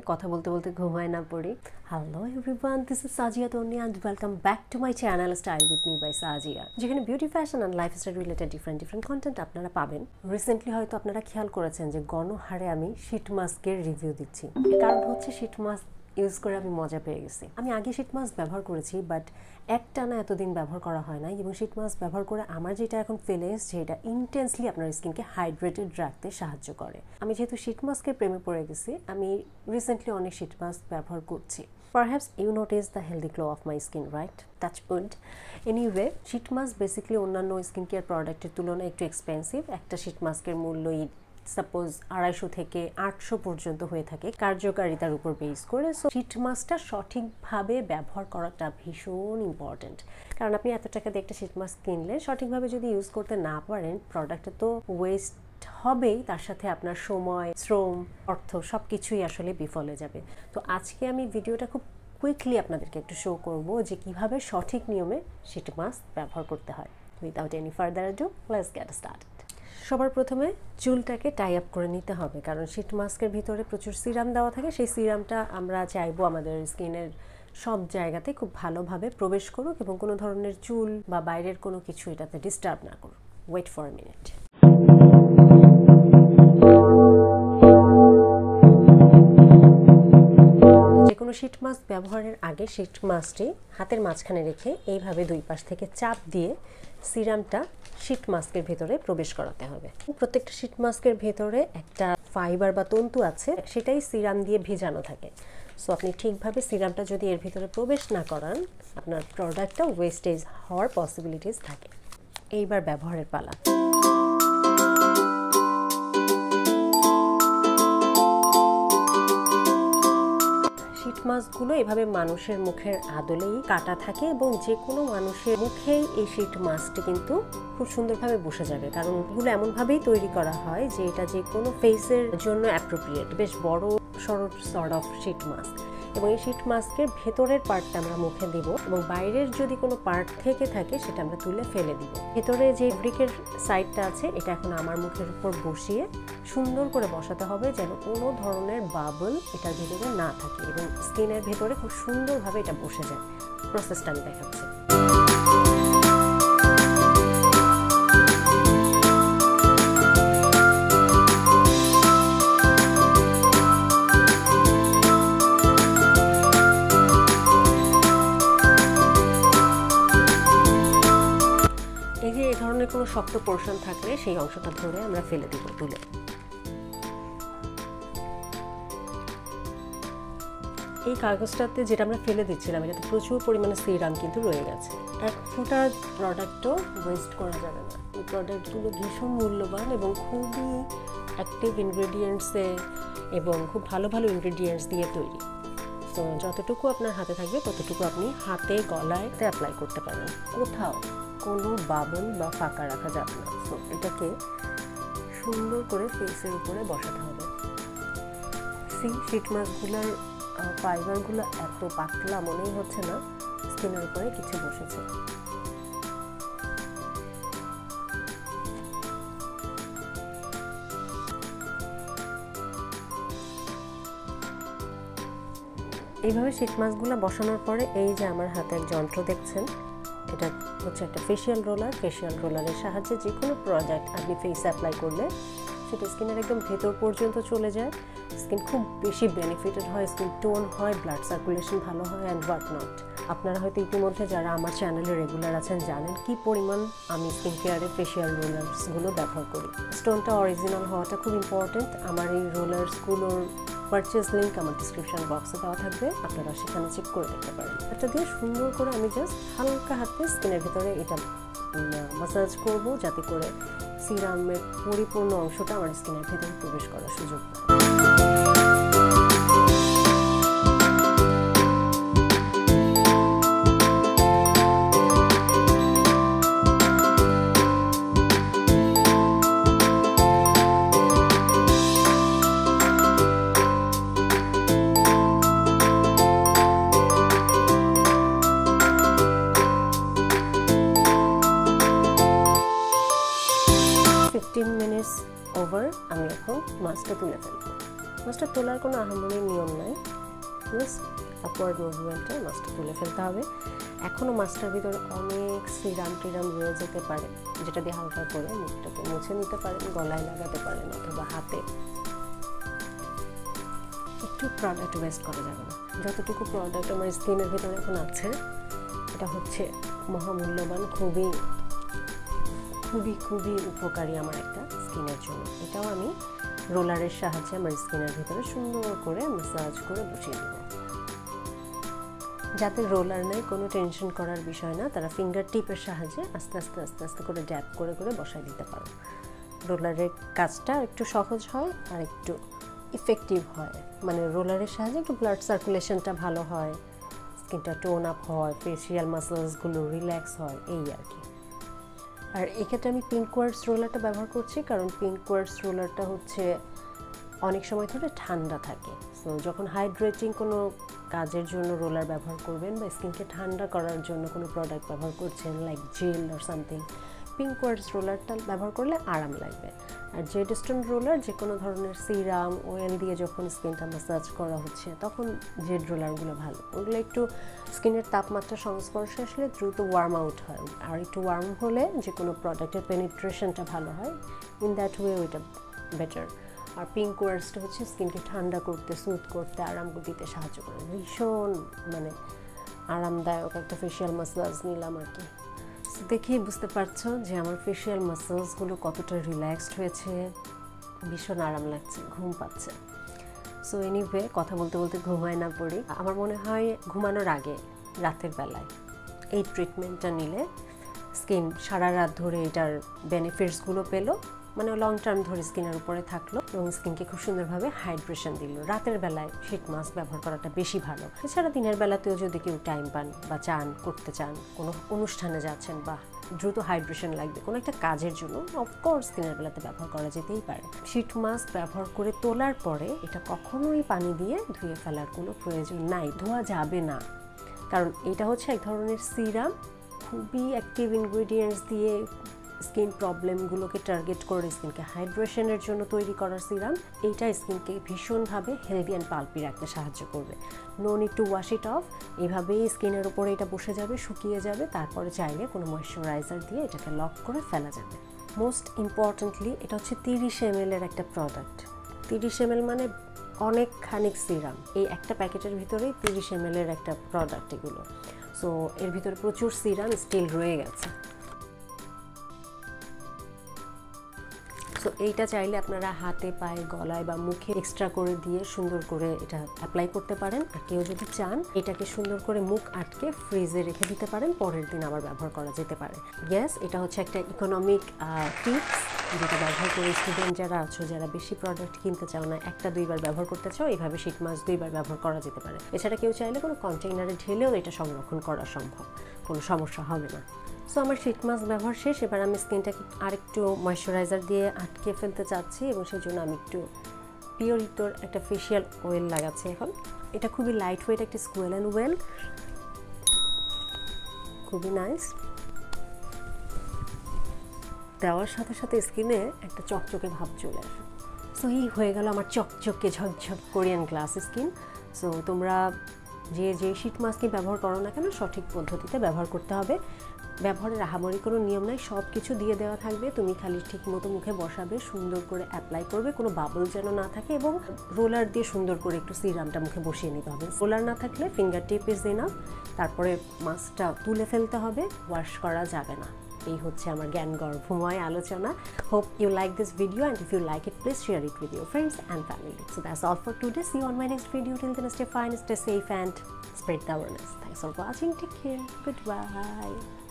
কথা বলতে বলতে ঘুমায় না পড়ি। Hello everyone, this is Sajia Tonni and welcome back to my channel style with me by Sajia, যেখানে beauty fashion and lifestyle related different content আপনারা পাবেন। রিসেন্টলি হয়তো আপনারা খেয়াল করেছেন যে গণহারে আমি শীট মাস্কের রিভিউ দিচ্ছি। কারণ হচ্ছে শীট মাস্ক ইউজ করে আমি মজা পেয়ে গেছি। আমি আগে শীট মাস্ক ব্যবহার করেছি, বাট একটানা এতদিন ব্যবহার করা হয় না। এবং শীট মাস্ক ব্যবহার করে আমার যেটা এখন ফিলে এসছে, এটা ইন্টেন্সলি আপনার স্কিনকে হাইড্রেটেড রাখতে সাহায্য করে। আমি যেহেতু শীট মাস্কের প্রেমে পড়ে গেছি, আমি রিসেন্টলি অনেক শীট মাস্ক ব্যবহার করছি। Perhaps you notice the healthy glow of my skin, right? Touch wood. Anyway, sheet mask basically অন্যান্য স্কিন কেয়ার প্রোডাক্টের তুলনায় একটু এক্সপেন্সিভ। একটা শীট মাস্কের মূল্যই সাপোজ 250 থেকে 800 পর্যন্ত হয়ে থাকে কার্যকারিতার উপর বেস করে। সো শীট মাস্কটা সঠিকভাবে ব্যবহার করাটা ভীষণ ইম্পর্টেন্ট। কারণ আপনি এত টাকা দিয়ে একটা শীট মাস্ক কিনলে সঠিকভাবে যদি ইউজ করতে না পারেন, প্রোডাক্টটা তো ওয়েস্ট হবেই, তার সাথে আপনার সময়, শ্রম, অর্থ সব কিছুই আসলে বিফলে যাবে। তো আজকে আমি ভিডিওটা খুব কুইকলি আপনাদেরকে একটু শো করব যে কিভাবে সঠিক নিয়মে শীট মাস্ক ব্যবহার করতে হয়। Without any further ado, let's get started. সবার প্রথমে চুলটাকে টাই আপ করে নিতে হবে, কারণ শীট মাস্কের ভিতরে প্রচুর সিরাম দেওয়া থাকে। সেই সিরামটা আমরা চাইবো আমাদের স্কিনের সব জায়গাতে খুব ভালোভাবে প্রবেশ করুক এবং কোনো ধরনের চুল বা বাইরের কোনো কিছু এটাতে ডিস্টার্ব না করুক। Wait for a minute. কোনো শীট মাস্ক ব্যবহারের আগে শীট মাস্কটি হাতের মাঝখানে রেখে এইভাবে দুই পাশ থেকে চাপ দিয়ে সিরামটা শীট মাস্কের ভেতরে প্রবেশ করাতে হবে। প্রত্যেকটা শীট মাস্কের ভেতরে একটা ফাইবার বা তন্তু আছে, সেটাই সিরাম দিয়ে ভেজানো থাকে। সো আপনি ঠিকভাবে সিরামটা যদি এর ভিতরে প্রবেশ না করান, আপনার প্রোডাক্টটা ওয়েস্টেজ হওয়ার পসিবিলিটিস থাকে। এইবার ব্যবহারের পালা। শীট মাস্কগুলো এভাবে মানুষের মুখের আদলেই কাটা থাকে এবং যে কোনো মানুষের মুখেই এই শীট মাস্কটি কিন্তু খুব সুন্দরভাবে বসে যাবে, কারণ এগুলো এমনভাবেই তৈরি করা হয় যে এটা যে কোনো ফেসের জন্য অ্যাপ্রোপ্রিয়েট। বেশ বড় সর্ট অফ শীট মাস্ক। এবং এই শীট মাস্কের ভেতরের পার্টটা আমরা মুখে দিব এবং বাইরের যদি কোনো পার্ট থেকে থাকে সেটা আমরা তুলে ফেলে দিব। ভেতরে যে ব্রিকের সাইডটা আছে, এটা এখন আমার মুখের উপর বসিয়ে সুন্দর করে বসাতে হবে যেন কোনো ধরনের বাবল এটার ভেতরে না থাকে এবং স্কিনের ভেতরে খুব সুন্দরভাবে এটা বসে যায়। প্রসেসটা আমি দেখাচ্ছি। এই ধরনের কোনো শক্ত পোর্শন থাকলে সেই অংশটা ধরে আমরা ফেলে দিব তুলে। এই কাগজটাতে যেটা আমরা ফেলে দিচ্ছিলাম, এটাতে প্রচুর পরিমাণে সিরাম কিন্তু রয়ে গেছে। এক ফোঁটা প্রোডাক্টও ওয়েস্ট করা যাবে না। এই প্রোডাক্টগুলো ভীষণ মূল্যবান এবং খুবই অ্যাক্টিভ ইনগ্রেডিয়েন্টসে এবং খুব ভালো ভালো ইনগ্রেডিয়েন্টস দিয়ে তৈরি। তো যতটুকু আপনার হাতে থাকবে ততটুকু আপনি হাতে গলায় অ্যাপ্লাই করতে পারেন। কোথাও কোনো বাবল বা ফাঁকা রাখা যাবে না। তো এটাকে সুন্দর করে ফেসের উপরে বসাতে হবে। শীট মাস্কগুলোর ফাইবারগুলো এত পাতলা মনেই হচ্ছে না স্কিনের উপরে কিছু বসেছে। এইভাবে শীট মাস্কগুলো বসানোর পরে এই যে আমার হাতে এক যন্ত্র দেখছেন, এটা হচ্ছে একটা ফেশিয়াল রোলার। ফেশিয়াল রোলারের সাহায্যে যে কোনো প্রোডাক্ট আপনি ফেসে অ্যাপ্লাই করলে সেটা স্কিনের একদম ভেতর পর্যন্ত চলে যায়। স্কিন খুব বেশি বেনিফিটেড হয়, স্কিন টোন হয়, ব্লাড সার্কুলেশন ভালো হয় অ্যান্ড হোয়াট নট। আপনারা হয়তো ইতিমধ্যে যারা আমার চ্যানেলে রেগুলার আছেন জানেন কি পরিমাণ আমি স্কিন কেয়ারে ফেশিয়াল রোলার্সগুলো ব্যবহার করি। স্টোনটা অরিজিনাল হওয়াটা খুব ইম্পর্টেন্ট। আমার এই রোলার্সগুলোর পারচেজ লিঙ্ক আমার ডিসক্রিপশন বক্সে দেওয়া থাকবে, আপনারা সেখানে চেক করে দেখতে পারেন। এটা দিয়ে সুন্দর করে আমি জাস্ট হালকা হাতে স্কিনের ভিতরে এটা মাসাজ করব, যাতে করে সিরামের পরিপূর্ণ অংশটা আমার স্কিনের ভিতরে প্রবেশ করার সুযোগ পায়। মিনিটস ওভার, আমি এখন মাছটা তুলে ফেলবো। মাছটা তোলার কোনো আহামরি নিয়ম নাই, জাস্ট আপওয়ার্ড মুভমেন্টে মাছটা তুলে ফেলতে হবে। এখনও মাছটার ভিতরে অনেক সিরাম টিরাম রয়ে যেতে পারে, যেটা দিয়ে হালকা করে মুখটাকে মুছে নিতে পারেন, গলায় লাগাতে পারেন অথবা হাতে। একটু প্রোডাক্ট ওয়েস্ট করা যাবে না। যতটুকু প্রোডাক্ট আমার স্কিনের ভিতরে এখন আছে এটা হচ্ছে মহামূল্যবান, খুবই খুবই খুবই উপকারী আমার একটা স্কিনের জন্য। এটাও আমি রোলারের সাহায্যে আমার স্কিনের ভিতরে সুন্দর করে ম্যাসাজ করে বসিয়ে দেবো। যাদের রোলার নেই কোনো টেনশন করার বিষয় না, তারা ফিঙ্গার টিপের সাহায্যে আস্তে আস্তে আস্তে আস্তে করে ড্যাপ করে করে বসাই দিতে পারো। রোলারের কাজটা একটু সহজ হয় আর একটু ইফেক্টিভ হয়, মানে রোলারের সাহায্যে একটু ব্লাড সার্কুলেশনটা ভালো হয়, স্কিনটা টোন আপ হয়, ফেসিয়াল মাসলসগুলো রিল্যাক্স হয়, এই আর কি। আর এক্ষেত্রে আমি পিঙ্ক কোয়ার্টজ রোলারটা ব্যবহার করছি, কারণ পিঙ্ক কোয়ার্টজ রোলারটা হচ্ছে অনেক সময় ধরে ঠান্ডা থাকে। সো যখন হাইড্রেটিং কোনো কাজের জন্য রোলার ব্যবহার করবেন বা স্কিনকে ঠান্ডা করার জন্য কোনো প্রোডাক্ট ব্যবহার করছেন like gel or something, pink quartz রোলারটা ব্যবহার করলে আরাম লাগবে। আর জেড স্টোন রোলার যে কোনো ধরনের সিরাম অয়েল দিয়ে যখন স্কিনটা ম্যাসাজ করা হচ্ছে তখন জেড রোলারগুলো ভালো, ওগুলো একটু স্কিনের তাপমাত্রা সংস্পর্শে আসলে দ্রুত ওয়ার্ম আউট হয়, আর একটু ওয়ার্ম হলে যে কোনো প্রোডাক্টের পেনিট্রেশনটা ভালো হয়, ইন দ্যাট ওয়ে ওইটা বেটার। আর পিঙ্ক কোয়ার্টজটা হচ্ছে স্কিনকে ঠান্ডা করতে, স্মুথ করতে, আরাম দিতে সাহায্য করে, ভীষণ মানে আরামদায়ক একটা ফেশিয়াল ম্যাসাজ নিলাম আর কি। দেখেই বুঝতে পারছো যে আমার ফেশিয়াল মাসলসগুলো কতটা রিল্যাক্সড হয়েছে, ভীষণ আরাম লাগছে, ঘুম পাচ্ছে। সো এনিওয়ে, কথা বলতে বলতে ঘুমায় না পড়ি। আমার মনে হয় ঘুমানোর আগে রাতের বেলায় এই ট্রিটমেন্টটা নিলে স্কিন সারা রাত ধরে এটার বেনিফিটসগুলো পেলো, মানে লং টার্ম ধরে স্কিনের উপরে থাকলো এবং স্কিনকে খুব সুন্দরভাবে হাইড্রেশন দিল। রাতের বেলায় শীট মাস্ক ব্যবহার করাটা বেশি ভালো। এছাড়া দিনের বেলাতেও যদি কেউ টাইম পান বা চান করতে চান, কোনো অনুষ্ঠানে যাচ্ছেন বা দ্রুত হাইড্রেশন লাগবে কোনো একটা কাজের জন্য, অফকোর্স দিনের বেলাতে ব্যবহার করা যেতেই পারে। শীট মাস্ক ব্যবহার করে তোলার পরে এটা কখনোই পানি দিয়ে ধুয়ে ফেলার কোনো প্রয়োজন নাই, ধোয়া যাবে না, কারণ এটা হচ্ছে এক ধরনের সিরাম, খুবই অ্যাক্টিভ ইনগ্রিডিয়েন্টস দিয়ে স্কিন প্রবলেমগুলোকে টার্গেট করে স্কিনকে হাইড্রেশনের জন্য তৈরি করার সিরাম। এইটা স্কিনকে ভীষণভাবে হেলদি অ্যান্ড পাল্পি রাখতে সাহায্য করবে। No need to wash it off, এইভাবেই স্কিনের উপরে এটা বসে যাবে, শুকিয়ে যাবে, তারপরে চাইলে কোনো ময়শ্চারাইজার দিয়ে এটাকে লক করে ফেলা যাবে। মোস্ট ইম্পর্টেন্টলি এটা হচ্ছে 30 ml এর একটা প্রোডাক্ট। 30 ml মানে অনেক খানিক সিরাম, এই একটা প্যাকেটের ভিতরেই 30 ml এর একটা প্রোডাক্ট এগুলো। সো এর ভিতরে প্রচুর সিরাম স্টিল রয়ে গেছে। সো এইটা চাইলে আপনারা হাতে, পায়ে, গলায় বা মুখে এক্সট্রা করে দিয়ে সুন্দর করে এটা অ্যাপ্লাই করতে পারেন। আর কেউ যদি চান এটাকে সুন্দর করে মুখ আটকে ফ্রিজে রেখে দিতে পারেন, পরের দিন আবার ব্যবহার করা যেতে পারে। ইয়েস, এটা হচ্ছে একটা ইকোনমিক টিপস, যেটা ব্যবহার করে স্টুডেন্ট যারা আছো, যারা বেশি প্রোডাক্ট কিনতে চাও না, একটা দুইবার ব্যবহার করতে চাও, এইভাবে শীট মাস্ক 2বার ব্যবহার করা যেতে পারে। এছাড়া কেউ চাইলে কোনো কন্টেইনারে ঢেলেও এটা সংরক্ষণ করা সম্ভব, কোনো সমস্যা হবে না। সো আমার শীট মাস্ক ব্যবহার শেষ, এবার আমি স্কিনটাকে আরেকটু ময়শ্চারাইজার দিয়ে আটকে ফেলতে চাচ্ছি এবং সেই জন্য আমি একটু পিওরিটোর একটা ফেশিয়াল অয়েল লাগাচ্ছি এখন। এটা খুবই লাইট ওয়েট একটা স্কুয়েল অ্যান্ড ওয়েল, খুবই নাইস। দেওয়ার সাথে সাথে স্কিনে একটা চকচকে ভাব চলে আসে। সো এই হয়ে গেল আমার চকচকে ঝকঝক কোরিয়ান গ্লাস স্কিন। সো তোমরা যে শীট মাস্কই ব্যবহার করো না কেন, সঠিক পদ্ধতিতে ব্যবহার করতে হবে। ব্যবহারের আহামরি কোনো নিয়ম নাই, সব কিছু দিয়ে দেওয়া থাকবে, তুমি খালি ঠিক মতো মুখে বসাবে, সুন্দর করে অ্যাপ্লাই করবে, কোনো বাবল যেন না থাকে, এবং রোলার দিয়ে সুন্দর করে একটু সিরামটা মুখে বসিয়ে নিতে হবে। রোলার না থাকলে ফিঙ্গার টিপ ইজ এনাফ, তারপরে মাস্কটা তুলে ফেলতে হবে, ওয়াশ করা যাবে না। এই হচ্ছে আমার জ্ঞান গর্ভময় আলোচনা। Hope you like this video, and if you like it, please share it with your friends and family. So that's all for today. See you on my next video. Till then, stay fine, stay safe, and spread the awareness. Thanks for watching. Take care. Goodbye.